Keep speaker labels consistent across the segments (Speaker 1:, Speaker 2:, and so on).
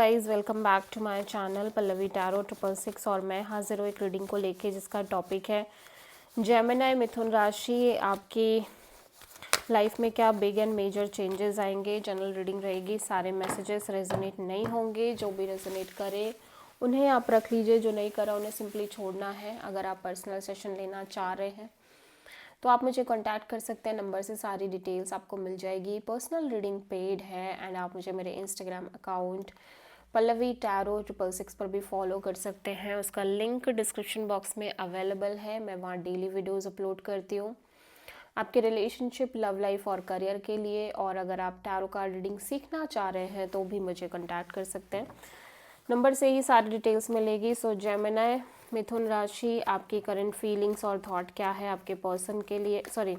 Speaker 1: Guys welcome back to my channel Pallavi tarot 666 और मैं हाजिर हूँ एक रीडिंग को लेके जिसका टॉपिक है जेमिनी मिथुन राशि। आपकी लाइफ में क्या बिग एंड मेजर चेंजेस आएंगे। जनरल रीडिंग रहेगी, सारे मैसेजेस रेजोनेट नहीं होंगे। जो भी रेजोनेट करे उन्हें आप रख लीजिए, जो नहीं करा उन्हें सिंपली छोड़ना है। अगर आप पर्सनल सेशन लेना चाह रहे हैं तो आप मुझे कांटेक्ट कर सकते हैं, नंबर से सारी डिटेल्स आपको मिल जाएगी। पर्सनल रीडिंग पेड है एंड आप मुझे मेरे इंस्टाग्राम अकाउंट पल्लवी टैरो 666 पर भी फॉलो कर सकते हैं। उसका लिंक डिस्क्रिप्शन बॉक्स में अवेलेबल है। मैं वहाँ डेली वीडियोस अपलोड करती हूँ आपके रिलेशनशिप, लव लाइफ और करियर के लिए। और अगर आप टैरो कार्ड रीडिंग सीखना चाह रहे हैं तो भी मुझे कांटेक्ट कर सकते हैं, नंबर से ही सारी डिटेल्स मिलेगी। सो जेमिनी मिथुन राशि, आपकी करंट फीलिंग्स और थॉट क्या है आपके पर्सन के लिए, सॉरी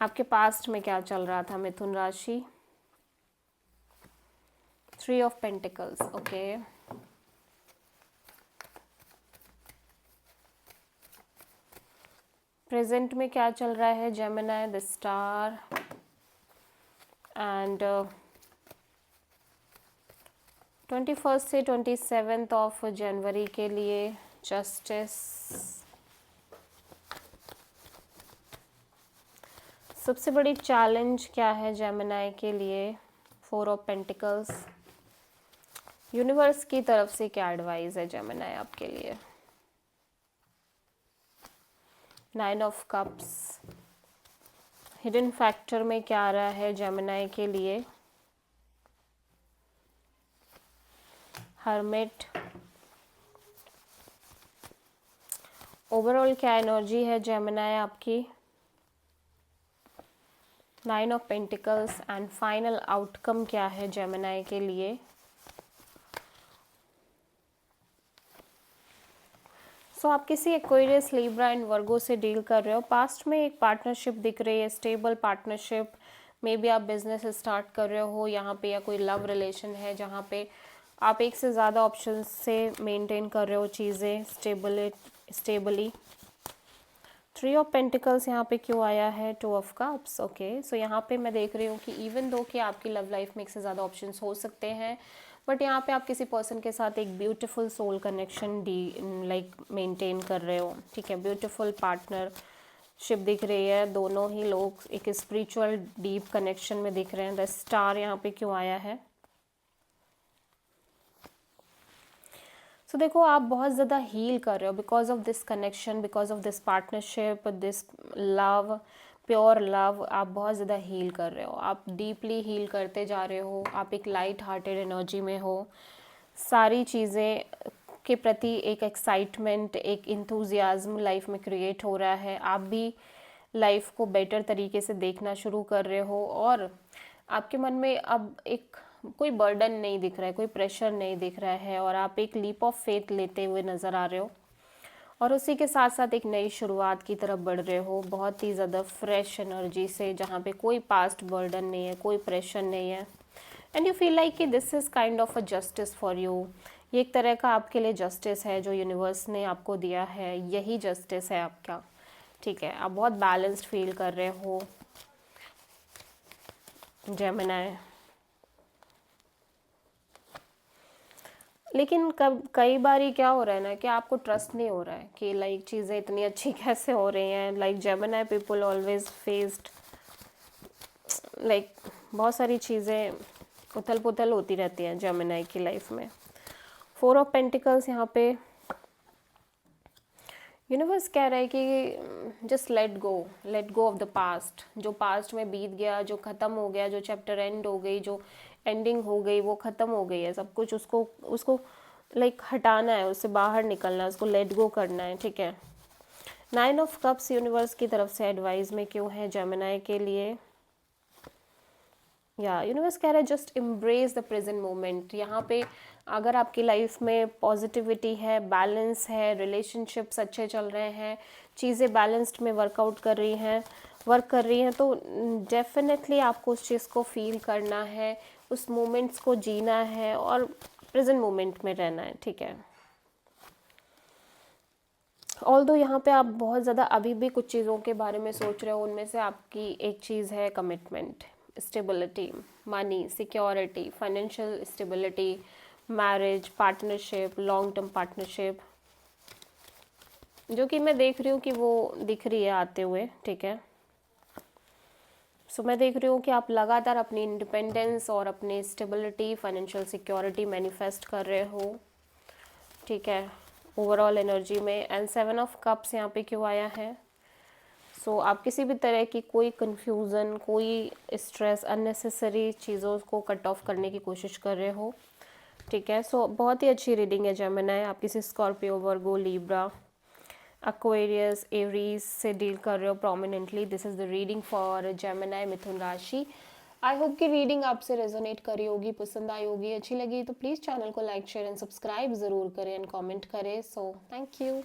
Speaker 1: आपके पास्ट में क्या चल रहा था मिथुन राशि। 3 ऑफ पेंटिकल्स, ओके। प्रेजेंट में क्या चल रहा है जेमिनी, द स्टार एंड 21 से 27 ऑफ जनवरी के लिए जस्टिस। सबसे बड़ी चैलेंज क्या है जेमिनी के लिए, 4 ऑफ पेंटिकल्स। यूनिवर्स की तरफ से क्या एडवाइस है जेमिनी आपके लिए, 9 ऑफ कप्स। हिडन फैक्टर में क्या आ रहा है जेमिनी के लिए, हर्मिट। ओवरऑल क्या एनर्जी है जेमिनी आपकी, 9 of pentacles and final outcome क्या है जेमिनी के लिए। सो आप किसी एक्वेरियस, लिब्रा एंड वर्गो से डील कर रहे हो। पास्ट में एक पार्टनरशिप दिख रही है, स्टेबल पार्टनरशिप। मे बी आप बिजनेस स्टार्ट कर रहे हो यहाँ पे, या कोई लव रिलेशन है जहाँ पे आप एक से ज़्यादा ऑप्शन से मेंटेन कर रहे हो चीज़ें स्टेबली। 3 ऑफ पेंटिकल्स यहाँ पे क्यों आया है, 2 ऑफ कप्स, ओके। सो यहाँ पे मैं देख रही हूँ कि इवन दो कि आपकी लव लाइफ में एक से ज़्यादा ऑप्शंस हो सकते हैं, बट यहाँ पे आप किसी पर्सन के साथ एक beautiful soul connection like maintain कर रहे हो, ठीक है। ब्यूटीफुल पार्टनरशिप दिख रही है, दोनों ही लोग एक स्पिरिचुअल डीप कनेक्शन में दिख रहे हैं। द स्टार यहाँ पे क्यों आया है, सो देखो आप बहुत ज़्यादा हील कर रहे हो because of this connection, because of this partnership, this love, pure love. आप बहुत ज़्यादा हील कर रहे हो, आप डीपली हील करते जा रहे हो। आप एक लाइट हार्टेड एनर्जी में हो, सारी चीज़ें के प्रति एक एक्साइटमेंट, एक इंथुजियाज्म लाइफ में क्रिएट हो रहा है। आप भी लाइफ को बेटर तरीके से देखना शुरू कर रहे हो और आपके मन में अब एक कोई बर्डन नहीं दिख रहा है, कोई प्रेशर नहीं दिख रहा है, और आप एक लीप ऑफ फेथ लेते हुए नज़र आ रहे हो और उसी के साथ साथ एक नई शुरुआत की तरफ बढ़ रहे हो, बहुत ही ज़्यादा फ्रेश एनर्जी से, जहाँ पे कोई पास्ट बर्डन नहीं है, कोई प्रेशर नहीं है। एंड यू फील लाइक कि this is kind of a justice for you. ये एक तरह का आपके लिए जस्टिस है जो यूनिवर्स ने आपको दिया है, यही जस्टिस है आपका, ठीक है। आप बहुत बैलेंस्ड फील कर रहे हो जेमिनी। लेकिन कई बार ही क्या हो रहा है ना कि आपको ट्रस्ट नहीं हो रहा है कि लाइक चीज़ें इतनी अच्छी कैसे हो रही हैं। Like Gemini people always faced like बहुत सारी चीज़ें उथल पुथल होती रहती हैं जेमिनी की लाइफ में। 4 ऑफ पेंटिकल्स यहाँ पे यूनिवर्स कह रहा है कि just let go of the past. जो पास्ट में बीत गया, जो ख़त्म हो गया, जो चैप्टर एंड हो गई, जो एंडिंग हो गई, वो ख़त्म हो गई है सब कुछ। उसको लाइक हटाना है, उससे बाहर निकलना है, उसको लेट गो करना है, ठीक है। 9 ऑफ कप्स यूनिवर्स की तरफ से एडवाइस में क्यों है जेमिनी के लिए, या यूनिवर्स कह रहा है just embrace the present moment. यहाँ पे अगर आपकी लाइफ में पॉजिटिविटी है, बैलेंस है, रिलेशनशिप्स अच्छे चल रहे हैं, चीज़ें बैलेंस्ड में वर्क कर रही हैं, तो डेफिनेटली आपको उस चीज़ को फील करना है, उस मोमेंट्स को जीना है और प्रेजेंट मोमेंट में रहना है, ठीक है। ऑल्दो यहाँ पे आप बहुत ज़्यादा अभी भी कुछ चीज़ों के बारे में सोच रहे हो, उनमें से आपकी एक चीज़ है commitment. Stability, money, security, financial stability, marriage, partnership, long term partnership, जो कि मैं देख रही हूँ कि वो दिख रही है आते हुए, ठीक है। सो मैं देख रही हूँ कि आप लगातार अपनी इंडिपेंडेंस और अपनी स्टेबिलिटी, फाइनेंशियल सिक्योरिटी मैनिफेस्ट कर रहे हो, ठीक है, ओवरऑल एनर्जी में। एंड 7 ऑफ कप्स यहाँ पे क्यों आया है? सो आप किसी भी तरह की कोई कन्फ्यूज़न, कोई स्ट्रेस, अननेसेसरी चीज़ों को कट ऑफ करने की कोशिश कर रहे हो, ठीक है। सो बहुत ही अच्छी रीडिंग है जेमिनी। आप किसी Scorpio, Virgo, Libra, Aquarius, Aries से डील कर रहे हो prominently. This is the reading for Gemini, मिथुन राशि। आई होप कि रीडिंग आपसे रेजोनेट करी होगी, पसंद आई होगी, अच्छी लगी तो प्लीज़ चैनल को लाइक, शेयर एंड सब्सक्राइब ज़रूर करें एंड कमेंट करें। So thank you.